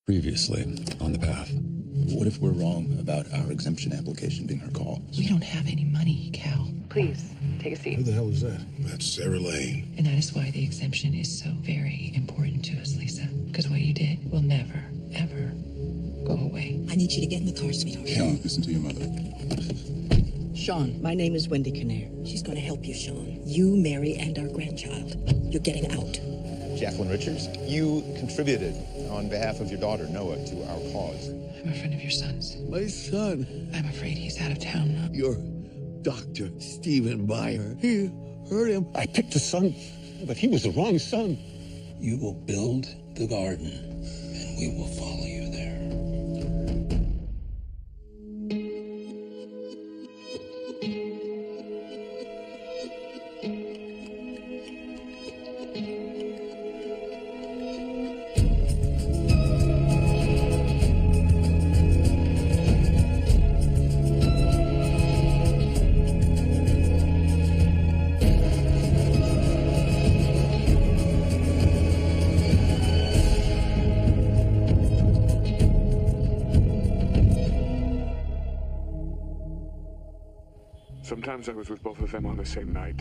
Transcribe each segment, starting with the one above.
Previously on The Path. What if we're wrong about our exemption application being her call? We don't have any money, Cal. Please, take a seat. Who the hell is that? That's Sarah Lane. And that is why the exemption is so very important to us, Lisa. Because what you did will never, ever go away. I need you to get in the car, sweetheart. Sean, listen to your mother. Sean, my name is Wendy Kinnear. She's going to help you, Sean. You, Mary, and our grandchild. You're getting out. Jacqueline Richards, you contributed on behalf of your daughter, Noah, to our cause. I'm a friend of your son's. My son. I'm afraid he's out of town now. Your Dr. Stephen Meyer. He hurt him. I picked a son, but he was the wrong son. You will build the garden, and we will follow you there. Sometimes I was with both of them on the same night.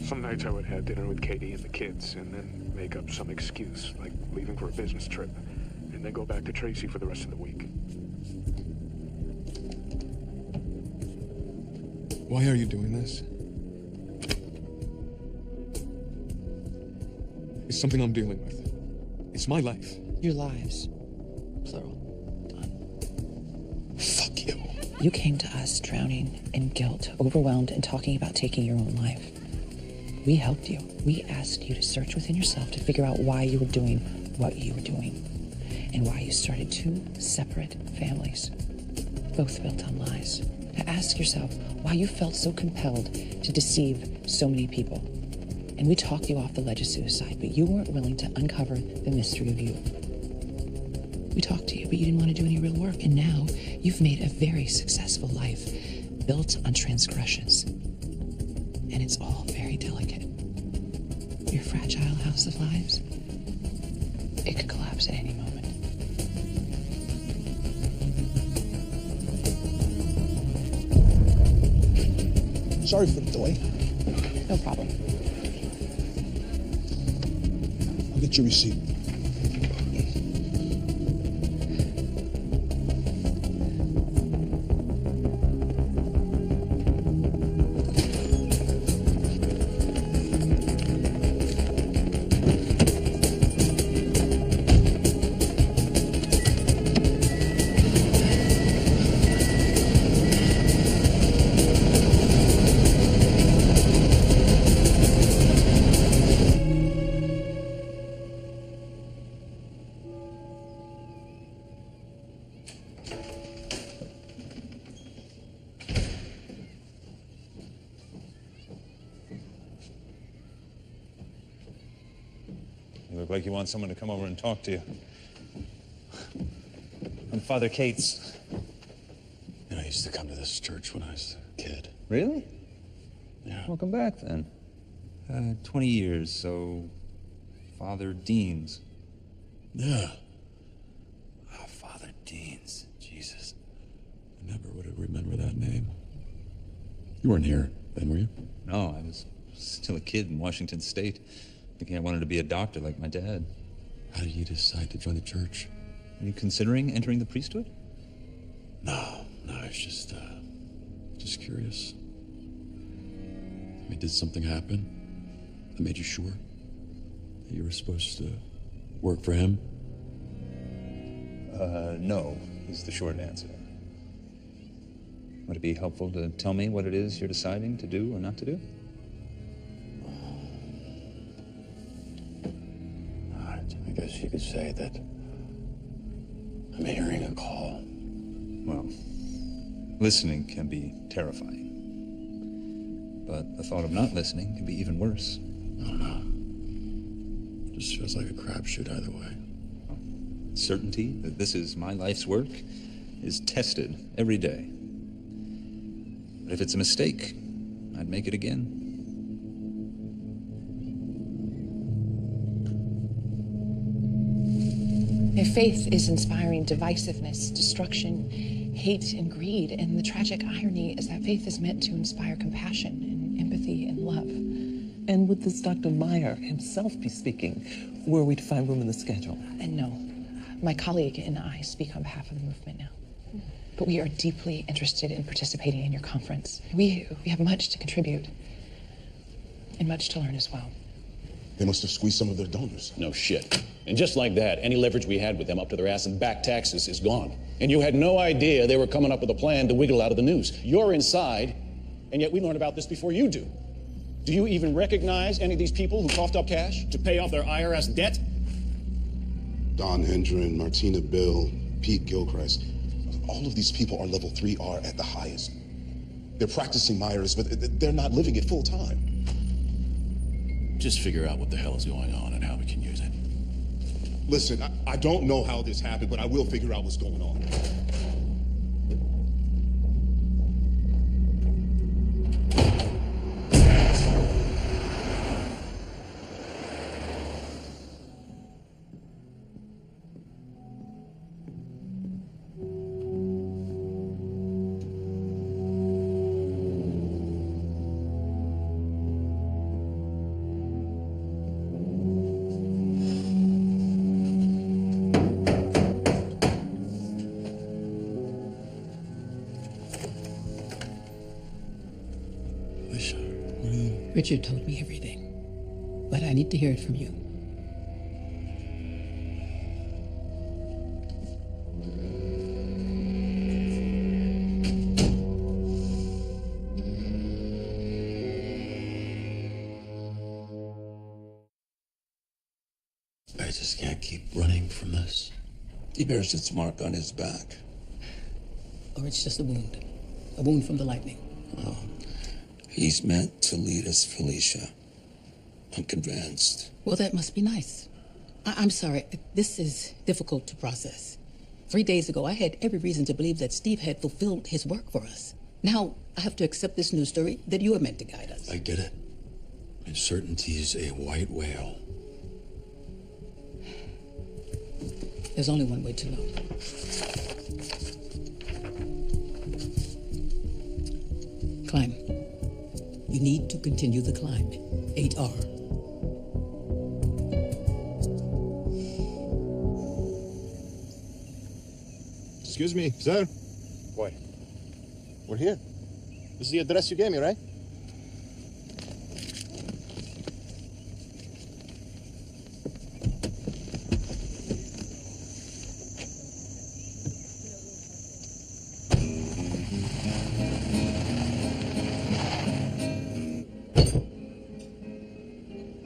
Some nights I would have dinner with Katie and the kids, and then make up some excuse, like leaving for a business trip, and then go back to Tracy for the rest of the week. Why are you doing this? It's something I'm dealing with. It's my life. Your lives, plural, done. Fuck you. You came to us drowning in guilt, overwhelmed, and talking about taking your own life. We helped you. We asked you to search within yourself to figure out why you were doing what you were doing, and why you started two separate families, both built on lies. Now ask yourself why you felt so compelled to deceive so many people. And we talked you off the ledge of suicide, but you weren't willing to uncover the mystery of you. We talked to you, but you didn't want to do any real work. And now you've made a very successful life built on transgressions. And it's all very delicate. Your fragile house of lies, it could collapse at any moment. Sorry for the delay. No problem. I'll get your receipt. You look like you want someone to come over and talk to you. I'm Father Cates. You know, I used to come to this church when I was a kid. Really? Yeah. Welcome back, then. 20 years, so... Father Deans. Yeah. Ah, Father Deans. Jesus. I never would have remembered that name. You weren't here then, were you? No, I was still a kid in Washington State, thinking I wanted to be a doctor like my dad. How did you decide to join the church? Are you considering entering the priesthood? No, it's just curious. I mean, did something happen that made you sure that you were supposed to work for him? No, is the short answer. Would it be helpful to tell me what it is you're deciding to do or not to do? I guess you could say that I'm hearing a call. Well, listening can be terrifying. But the thought of not listening can be even worse. I don't know. Just feels like a crapshoot either way. Certainty that this is my life's work is tested every day. But if it's a mistake, I'd make it again. If faith is inspiring divisiveness, destruction, hate, and greed, and the tragic irony is that faith is meant to inspire compassion and empathy and love. And would this Dr. Meyer himself be speaking were we to find room in the schedule? And no, my colleague and I speak on behalf of the movement now. But we are deeply interested in participating in your conference. We have much to contribute and much to learn as well. They must have squeezed some of their donors. No shit. And just like that, any leverage we had with them up to their ass in back taxes is gone. And you had no idea they were coming up with a plan to wiggle out of the news. You're inside, and yet we learn about this before you do. Do you even recognize any of these people who coughed up cash to pay off their IRS debt? Don Hendren, Martina Bill, Pete Gilchrist. All of these people are level 3R at the highest. They're practicing Myers, but they're not living it full time. Just figure out what the hell is going on and how we can use it. Listen, I don't know how this happened, but I will figure out what's going on. Richard told me everything, but I need to hear it from you. I just can't keep running from this. He bears its mark on his back. Or it's just a wound from the lightning. Oh. He's meant to lead us, Felicia. I'm convinced. Well, that must be nice. I'm sorry. This is difficult to process. 3 days ago, I had every reason to believe that Steve had fulfilled his work for us. Now, I have to accept this news story that you are meant to guide us. I get it. Certainty's a white whale. There's only one way to know. Climb. You need to continue the climb. 8R. Excuse me, sir. Boy, we're here. This is the address you gave me, right?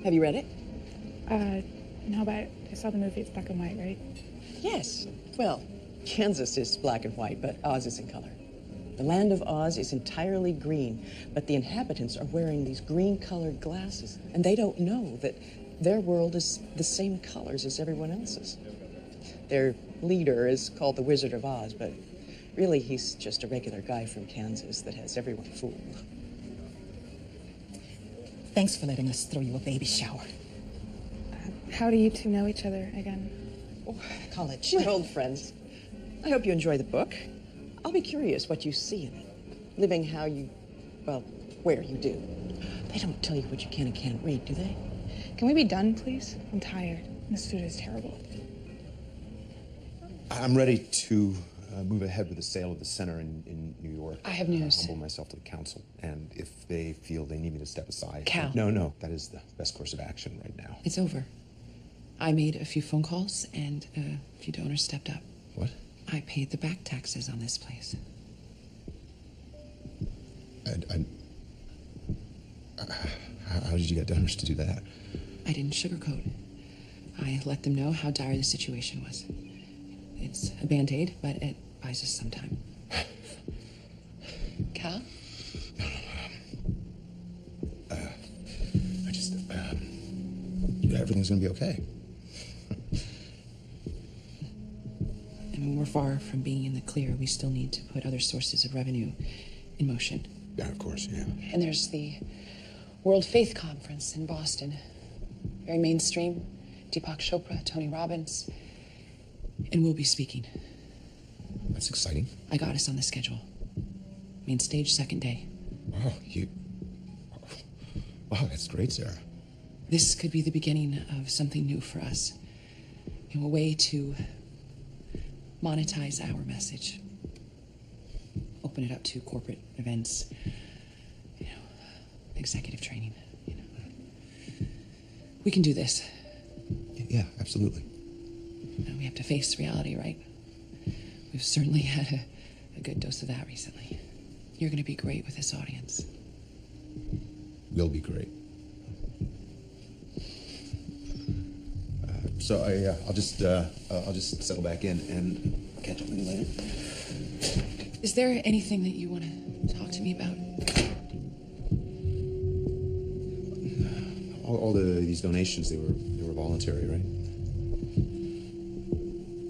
Have you read it? No, but I saw the movie. It's black and white, right? Yes. Well, Kansas is black and white, but Oz is in color. The land of Oz is entirely green, but the inhabitants are wearing these green-colored glasses, and they don't know that their world is the same colors as everyone else's. Their leader is called the Wizard of Oz, but really he's just a regular guy from Kansas that has everyone fooled. Thanks for letting us throw you a baby shower. How do you two know each other again? Oh, college. We're old friends. I hope you enjoy the book. I'll be curious what you see in it. Living how you, well, where you do. They don't tell you what you can and can't read, do they? Can we be done, please? I'm tired. This food is terrible. I'm ready to move ahead with the sale of the center in New York. I have news. Humble myself to the council, and if they feel they need me to step aside... Cal. No, that is the best course of action right now. It's over. I made a few phone calls, and a few donors stepped up. What? I paid the back taxes on this place. How did you get donors to do that? I didn't sugarcoat. I let them know how dire the situation was. It's a Band-Aid, but it buys us some time. Cal? Everything's gonna be okay. I mean, we're far from being in the clear. We still need to put other sources of revenue in motion. Yeah, of course, yeah. And there's the World Faith Conference in Boston. Very mainstream. Deepak Chopra, Tony Robbins. And we'll be speaking. That's exciting. I got us on the schedule. Main stage, second day. Wow, Wow, that's great, Sarah. This could be the beginning of something new for us. A way to monetize our message. Open it up to corporate events, executive training. We can do this. Yeah, absolutely. We have to face reality, right? We've certainly had a good dose of that recently. You're going to be great with this audience. Will be great. So I'll just settle back in and catch up with you later. Is there anything that you want to talk to me about? All these donations, they were voluntary, right?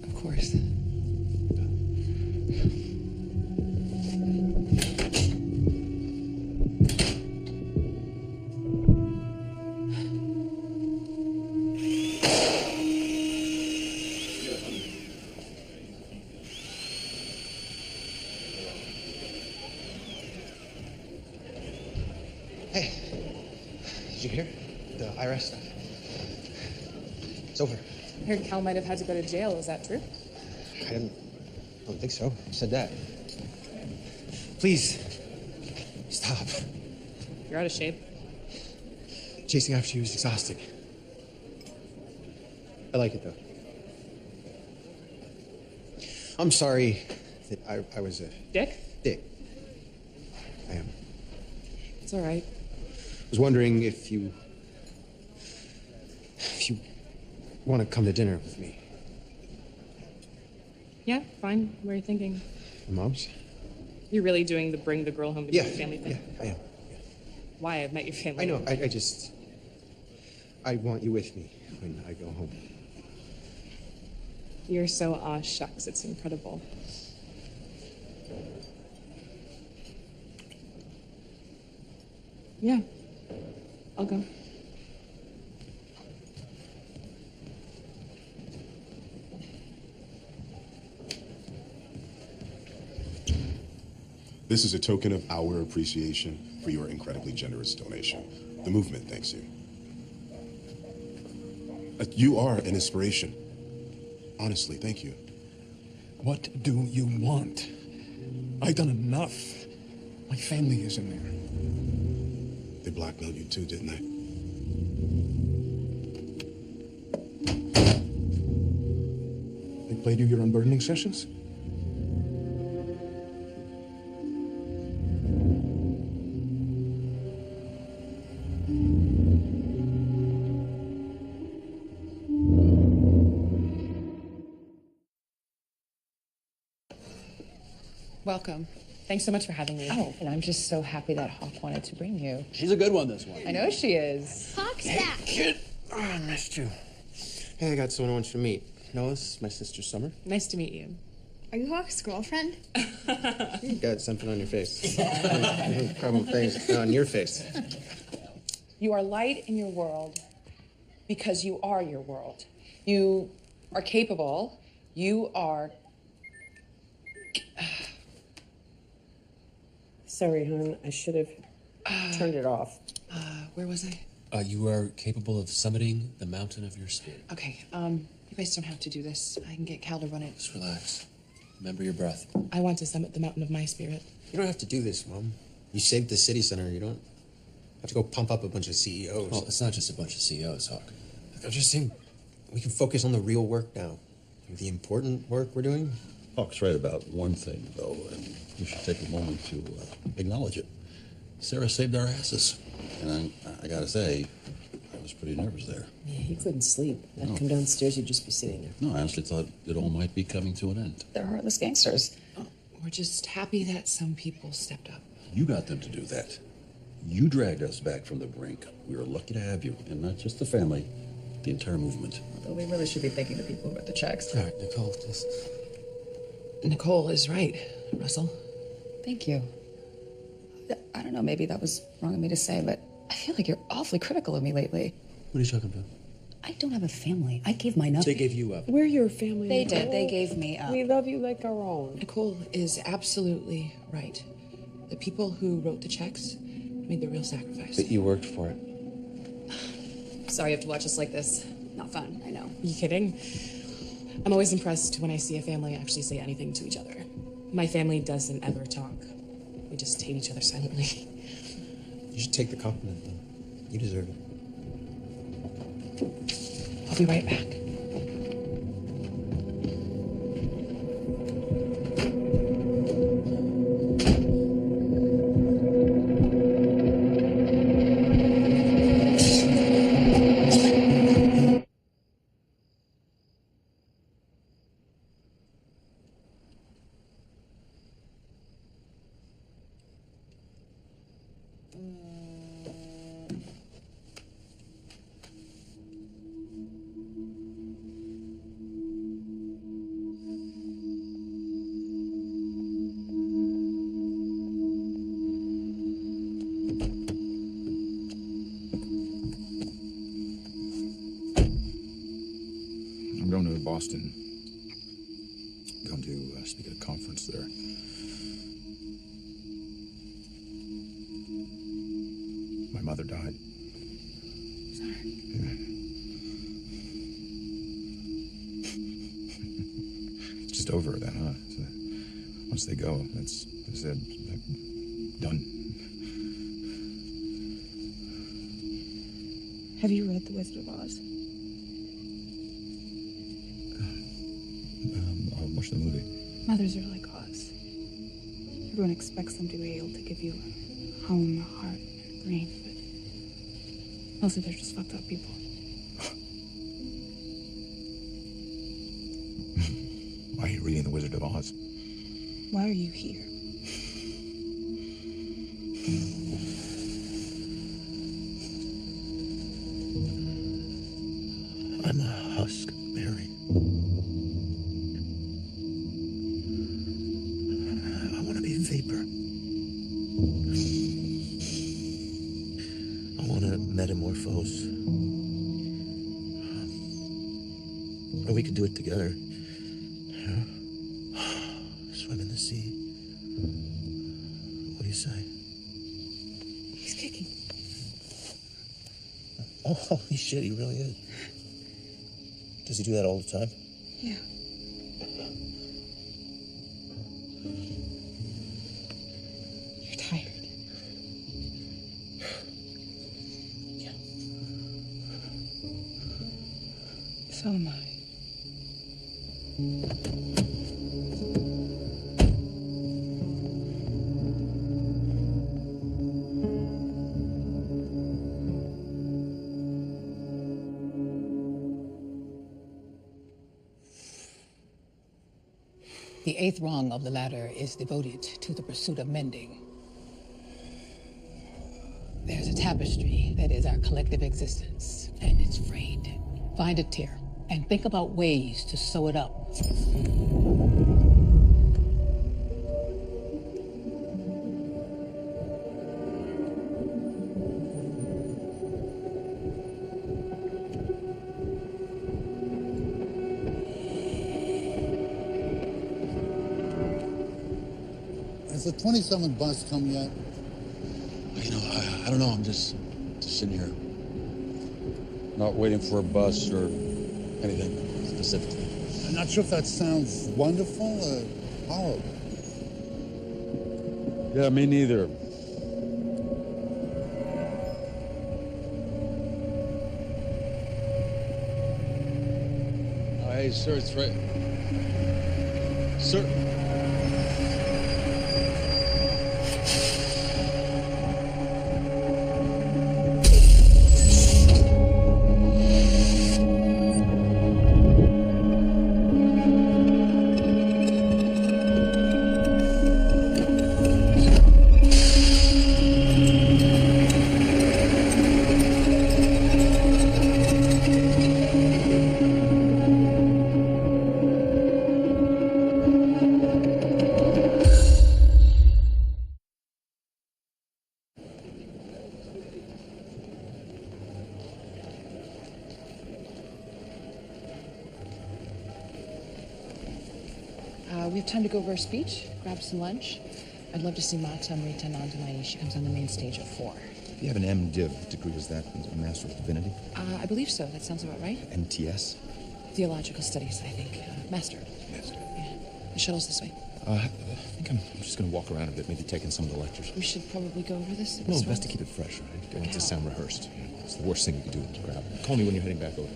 Of course. Hey, did you hear? The IRS stuff. It's over. I heard Cal might have had to go to jail. Is that true? I don't think so. Who said that? Please, stop. You're out of shape. Chasing after you is exhausting. I like it, though. I'm sorry that I was a... Dick? Dick. I am. It's all right. I was wondering if you want to come to dinner with me. Yeah, fine. Where are you thinking? My mom's? You're really doing the bring the girl home to Yeah, meet your family thing? Yeah, I am. Why? I've met your family. I know. I want you with me when I go home. You're so aw shucks. It's incredible. Yeah. I'll go. This is a token of our appreciation for your incredibly generous donation. The movement thanks you. You are an inspiration. Honestly, thank you. What do you want? I've done enough. My family is in there. They blackmailed you too, didn't they? They played you your unburdening sessions? Welcome. Thanks so much for having me. Oh, and I'm just so happy that Hawk wanted to bring you. She's a good one, this one. I know she is. Hawk's back. Kid. Oh, I missed you. Hey, I got someone I want you to meet. Noah, this is my sister, Summer. Nice to meet you. Are you Hawk's girlfriend? You got something on your face. Problem face on your face. You are light in your world because you are your world. You are capable. You are... Sorry, hon. I should have turned it off. Where was I? You are capable of summiting the mountain of your spirit. Okay, you guys don't have to do this. I can get Cal to run it. Just relax. Remember your breath. I want to summit the mountain of my spirit. You don't have to do this, Mom. You saved the city center. You don't have to go pump up a bunch of CEOs. Well, it's not just a bunch of CEOs, Hawk. I'm just saying we can focus on the real work now. The important work we're doing. Hawk's right about one thing, though, and we should take a moment to acknowledge it. Sarah saved our asses. And I gotta say, I was pretty nervous there. Yeah, he couldn't sleep. I'd come downstairs, you'd just be sitting there. No, I honestly thought it all might be coming to an end. They're heartless gangsters. We're just happy that some people stepped up. You got them to do that. You dragged us back from the brink. We were lucky to have you, and not just the family, the entire movement. Although we really should be thanking the people who wrote the checks. All right, Nicole, just... Nicole is right, Russell. Thank you. I don't know, maybe that was wrong of me to say, but I feel like you're awfully critical of me lately. What are you talking about? I don't have a family. I gave mine up. They gave you up. We're your family. They did. Nicole. They gave me up. We love you like our own. Nicole is absolutely right. The people who wrote the checks made the real sacrifice. But you worked for it. Sorry you have to watch us like this. Not fun, I know. Are you kidding? I'm always impressed when I see a family actually say anything to each other. My family doesn't ever talk. We just hate each other silently. You should take the compliment, though. You deserve it. I'll be right back. I'm going to Boston. Going to speak at a conference there. My mother died. Sorry. Yeah. It's just over then, huh? So once they go, that's it. Done. Have you read The Wizard of Oz? I'll watch the movie. Mothers are like Oz. Everyone expects them to be able to give you a home, a heart, and a brain, but mostly they're just fucked up people. Why are you reading The Wizard of Oz? Why are you here? I'm a husk, Mary. I want to be vapor. I want to metamorphose. Or we could do it together. Yeah. Swim in the sea. What do you say? He's kicking. Oh, holy shit, he really is. Does he do that all the time? Yeah. You're tired. Yeah. So am I. The eighth rung of the ladder is devoted to the pursuit of mending. There's a tapestry that is our collective existence, and it's frayed. Find a tear and think about ways to sew it up. Has the 27 bus come yet? You know, I don't know. I'm just sitting here. Not waiting for a bus or anything specifically. I'm not sure if that sounds wonderful or horrible. Yeah, me neither. Oh, hey, sir, it's right. Sir. We have time to go over a speech, grab some lunch. I'd love to see Mata Amrita Nandamani. She comes on the main stage at 4. You have an MDiv degree, is that a Master of Divinity? I believe so. That sounds about right. MTS? Theological Studies, I think. Master. Yeah. The shuttle's this way. I think I'm just going to walk around a bit, maybe take in some of the lectures. We should probably go over this. No, best to keep it fresh, right? Don't want it to sound rehearsed. It's the worst thing you could do to grab. Call me when you're heading back over.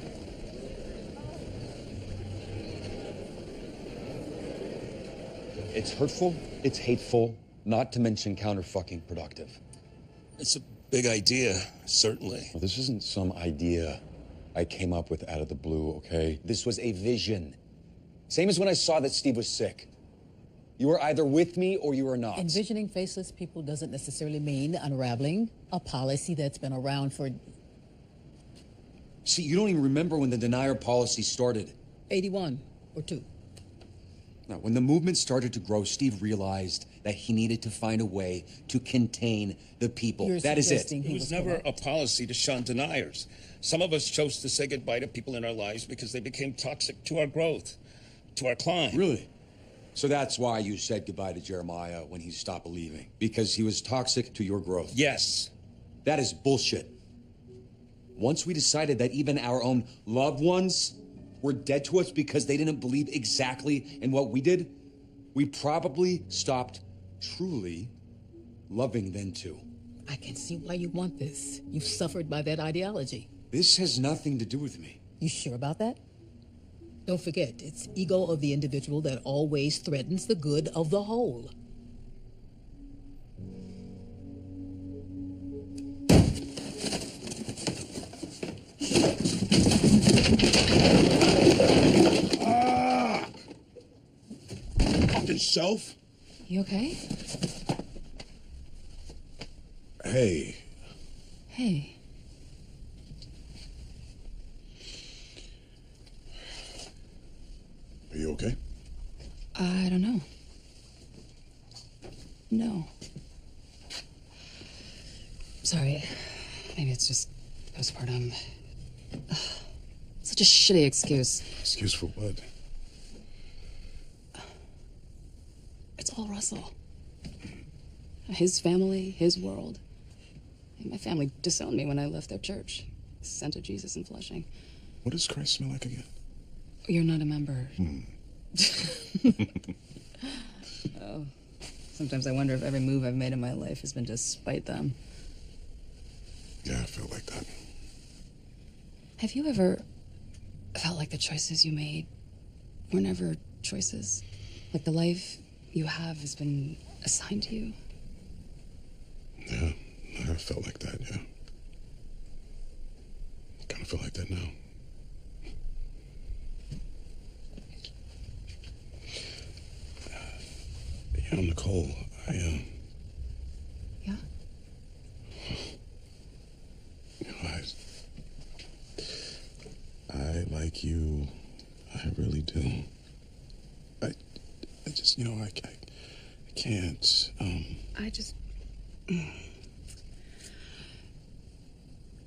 It's hurtful, it's hateful, not to mention counter-fucking productive. It's a big idea, certainly. Well, this isn't some idea I came up with out of the blue, okay? This was a vision. Same as when I saw that Steve was sick. You were either with me or you were not. Envisioning faceless people doesn't necessarily mean unraveling a policy that's been around for... See, you don't even remember when the denier policy started. 81 or 2. Now, when the movement started to grow, Steve realized that he needed to find a way to contain the people. That is it. It was never a policy to shun deniers. Some of us chose to say goodbye to people in our lives because they became toxic to our growth, to our climb. Really? So that's why you said goodbye to Jeremiah when he stopped believing? Because he was toxic to your growth? Yes. That is bullshit. Once we decided that even our own loved ones were dead to us because they didn't believe exactly in what we did, we probably stopped truly loving then too. I can see why you want this. You've suffered by that ideology. This has nothing to do with me. You sure about that? Don't forget, it's ego of the individual that always threatens the good of the whole. Fucking self. You okay? Hey. Hey. Are you okay? I don't know. No. Sorry. Maybe it's just postpartum. Ugh. Such a shitty excuse. Excuse for what? It's all Russell. His family, his world. My family disowned me when I left their church. Sent to Jesus in Flushing. What does Christ smell like again? You're not a member. Oh. Sometimes I wonder if every move I've made in my life has been to spite them. Yeah, I feel like that. Have you ever felt like the choices you made were never choices? Like the life you have has been assigned to you? Yeah, I have felt like that, yeah. I kind of feel like that now. Yeah, Nicole, Yeah? I like you. I really do. I just, I can't, I just...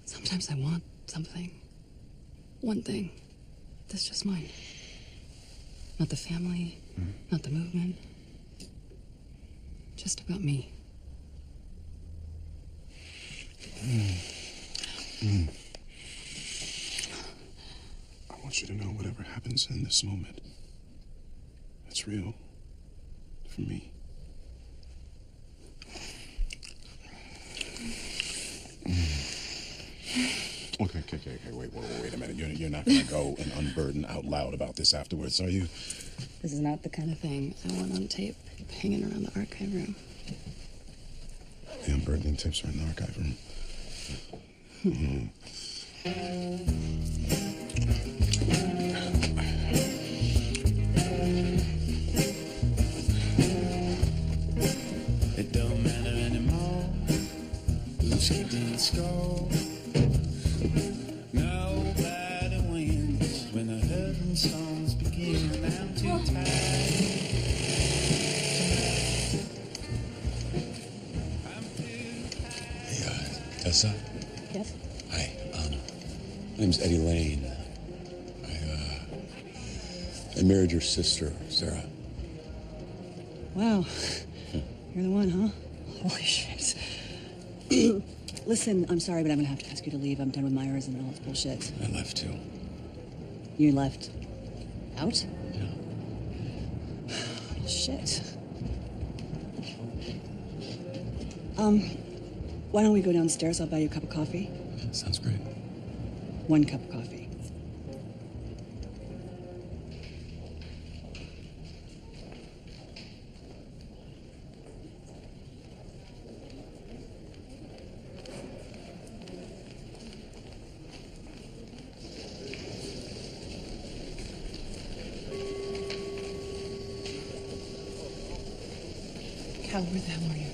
Sometimes I want something. One thing. That's just mine. Not the family, not the movement. Just about me. I want you to know whatever happens in this moment, it's real for me. Okay, wait a minute. You're not going to go and unburden out loud about this afterwards, are you? This is not the kind of thing I want on tape hanging around the archive room. The unburdening tapes are in the archive room. It don't matter anymore who's keeping score. Nobody wins when the hurting songs begin. I'm too tired. Tessa? Yes? Hi, my name's Eddie Lane. I married your sister, Sarah. Wow. You're the one, huh? Holy shit. Listen, I'm sorry, but I'm gonna have to ask you to leave. I'm done with Myers and all its bullshit. I left too. You left? Out? Yeah. Shit. Why don't we go downstairs? I'll buy you a cup of coffee. Yeah, sounds great. 1 cup of coffee. Cal, where the hell are you?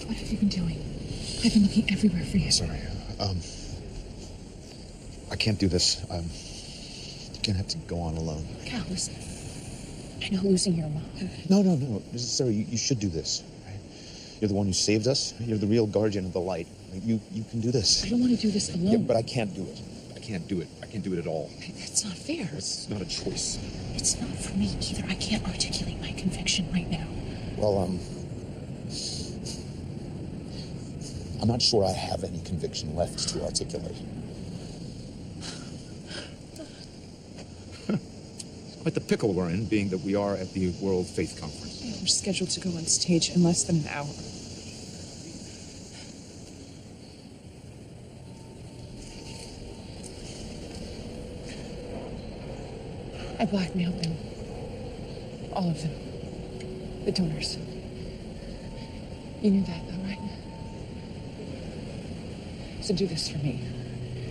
What have you been doing? I've been looking everywhere for you. Sorry. I can't do this. You can't have to go on alone. Cal, listen. I know losing your mom. No. Sarah, you should do this. Right? You're the one who saved us. You're the real guardian of the light. You can do this. I don't want to do this alone. Yeah, but I can't do it. I can't do it. I can't do it at all. That's not fair. It's not a choice. It's not for me either. I can't articulate my conviction right now. Well, I'm not sure I have any conviction left to articulate. Quite the pickle we're in, being that we are at the World Faith Conference. Yeah, we're scheduled to go on stage in less than an hour. I blackmailed them. All of them. The donors. You knew that, though, right? So do this for me.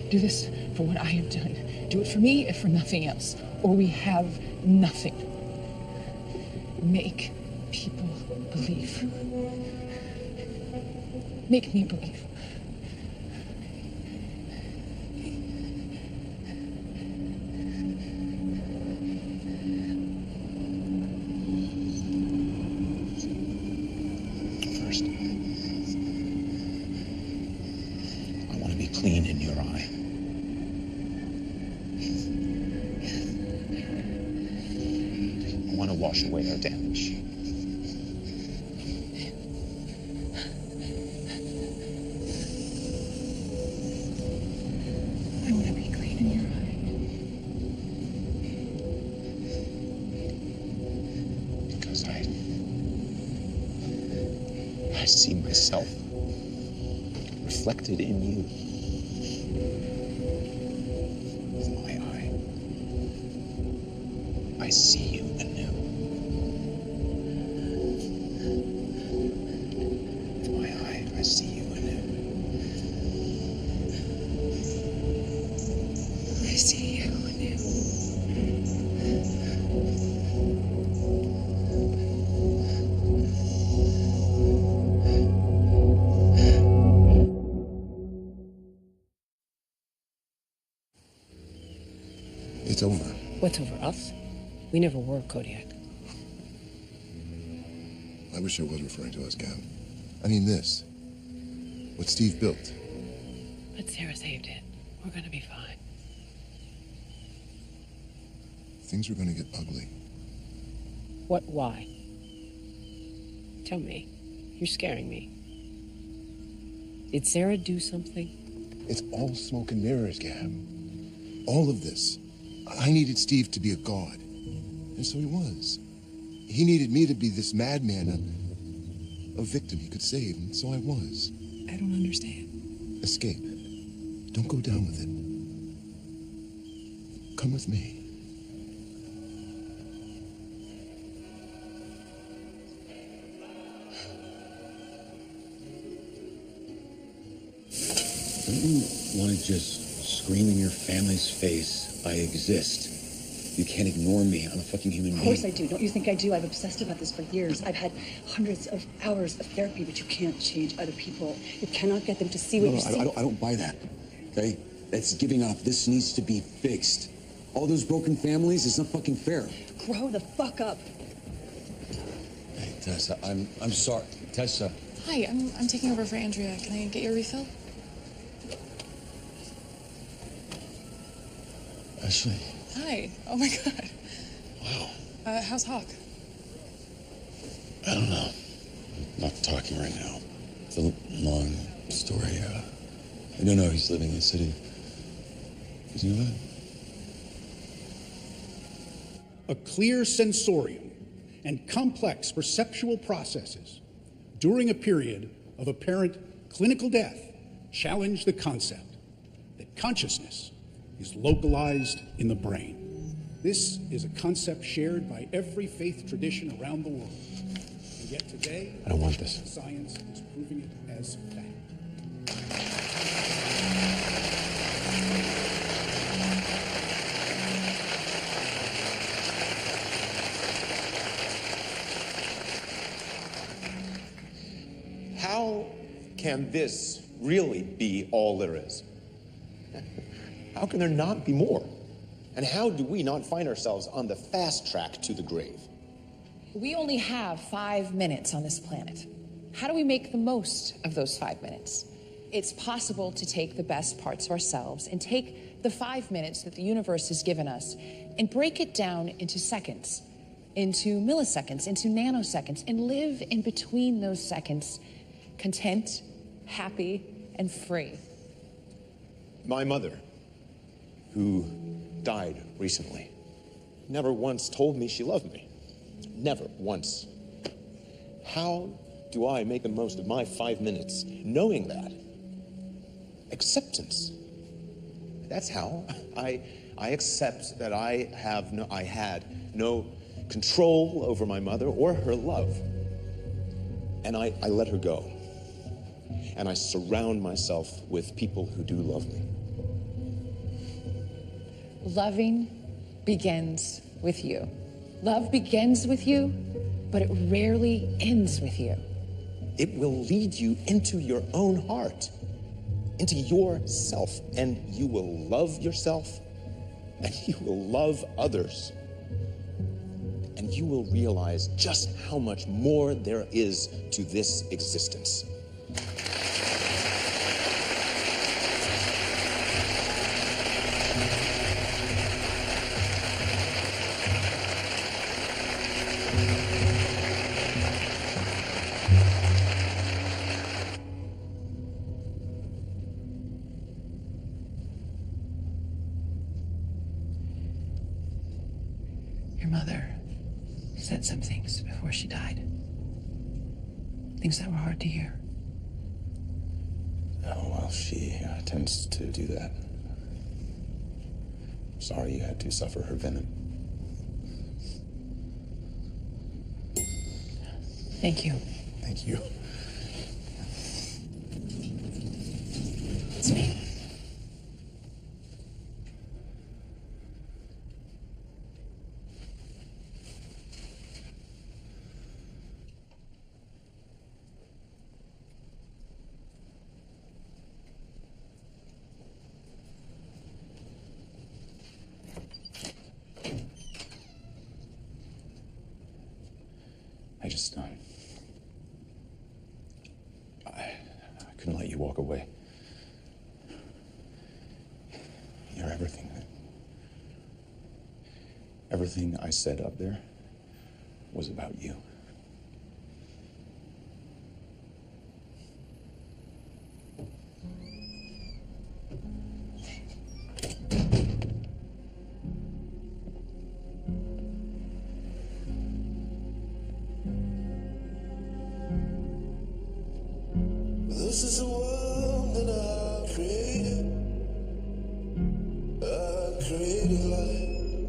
Do this for what I have done. Do it for me, if for nothing else. Or we have nothing. Make people believe. Make me believe. First, I want to be clean in your eye. I want to wash away our damage. I want to be clean in your eye. Because I see myself reflected in you. With my eye, I see you anew. With my eye, I see you anew. I see you anew. It's over. What's over us? We never were Kodiak. I wish I was referring to us, Gab. I mean this. What Steve built. But Sarah saved it. We're gonna be fine. Things are going to get ugly. What? Why? Tell me. You're scaring me. Did Sarah do something? It's all smoke and mirrors, Gab. All of this. I needed Steve to be a god. And so he was. He needed me to be this madman, a victim he could save, and so I was. I don't understand. Escape. Don't go down with it. Come with me. Don't you want to just scream in your family's face, I exist? You can't ignore me. I'm a fucking human being. Of course I do. Don't you think I do? I've obsessed about this for years. I've had hundreds of hours of therapy, but you can't change other people. You cannot get them to see what you see. I don't buy that. Okay? That's giving up. This needs to be fixed. All those broken families, it's not fucking fair. Grow the fuck up. Hey, Tessa, I'm sorry. Tessa. Hi, I'm taking over for Andrea. Can I get your refill? Ashley. Hi. Oh my God. Wow. How's Hawk? I don't know. I'm not talking right now. It's a long story. I don't know. He's living in the city. Did you know that? A clear sensorium and complex perceptual processes during a period of apparent clinical death challenge the concept that consciousness is localized in the brain. This is a concept shared by every faith tradition around the world. And yet today, I don't want this. Science is proving it as fact. How can this really be all there is? How can there not be more? And how do we not find ourselves on the fast track to the grave? We only have 5 minutes on this planet. How do we make the most of those 5 minutes? It's possible to take the best parts of ourselves and take the 5 minutes that the universe has given us and break it down into seconds, into milliseconds, into nanoseconds, and live in between those seconds, content, happy, and free. My mother, who died recently, never once told me she loved me. Never once. How do I make the most of my 5 minutes knowing that? Acceptance. That's how. I accept that I had no control over my mother or her love. And I let her go. And I surround myself with people who do love me. Loving begins with you. Love begins with you, but it rarely ends with you. It will lead you into your own heart, into yourself, and you will love yourself, and you will love others, and you will realize just how much more there is to this existence. Your mother said some things before she died. Things that were hard to hear. Oh, well, she tends to do that. Sorry you had to suffer her venom. Thank you. Thank you. It's me. I just, I couldn't let you walk away. You're everything. Everything I said up there was about you. This is a world that I created. I created light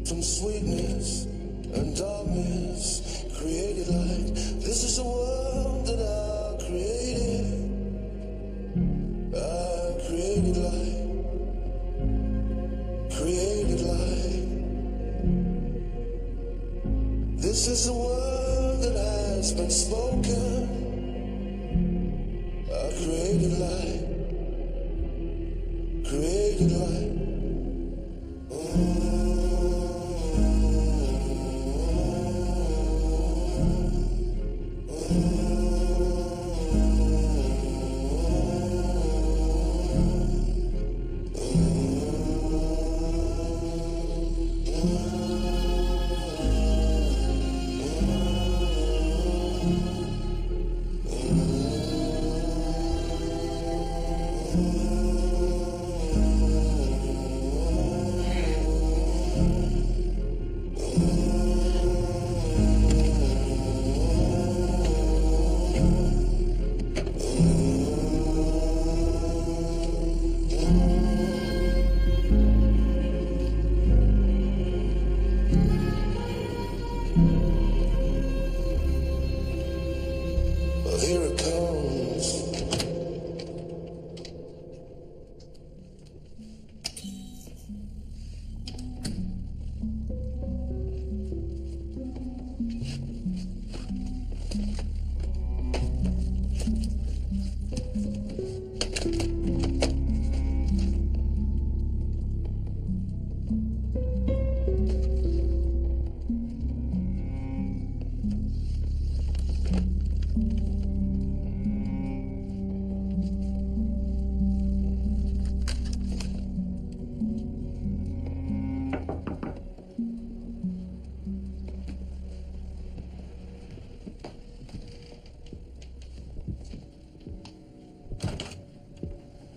from sweetness and darkness. Created light. This is a world that I created. I created light. Created light. This is a word that has been spoken. I created light, created light. Well, here it comes.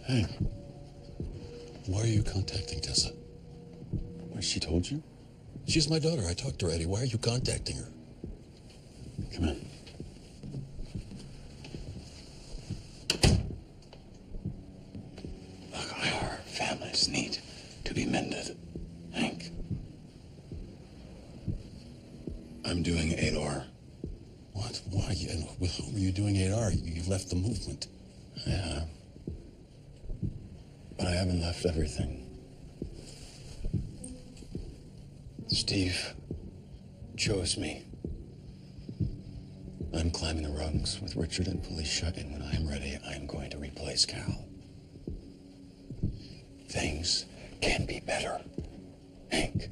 Hey, why are you contacting Tessa? What, she told you? She's my daughter. I talked to her, Eddie. Why are you contacting her? Come in. Look, our families need to be mended. Hank. I'm doing 8R. What? Why? And with whom are you doing 8R? You've left the movement. Yeah. But I haven't left everything. Steve chose me. I'm climbing the rungs with Richard and Felicia, and when I'm ready, I am going to replace Cal. Things can be better, Hank.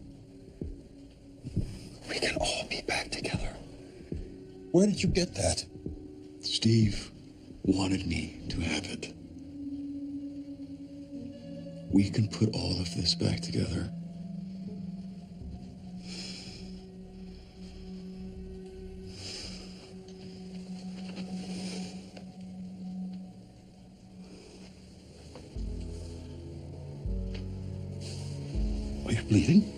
We can all be back together. Where did you get that? Steve wanted me to have it. We can put all of this back together. Are you bleeding?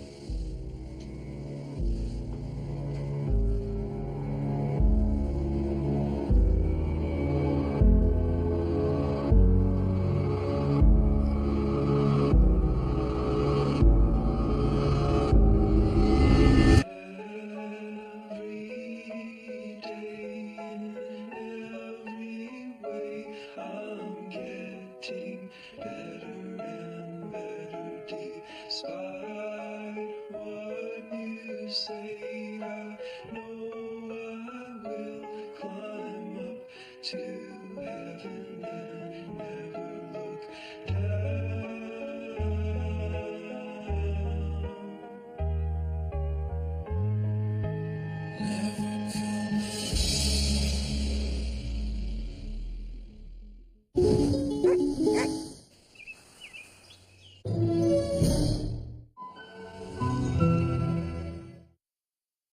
To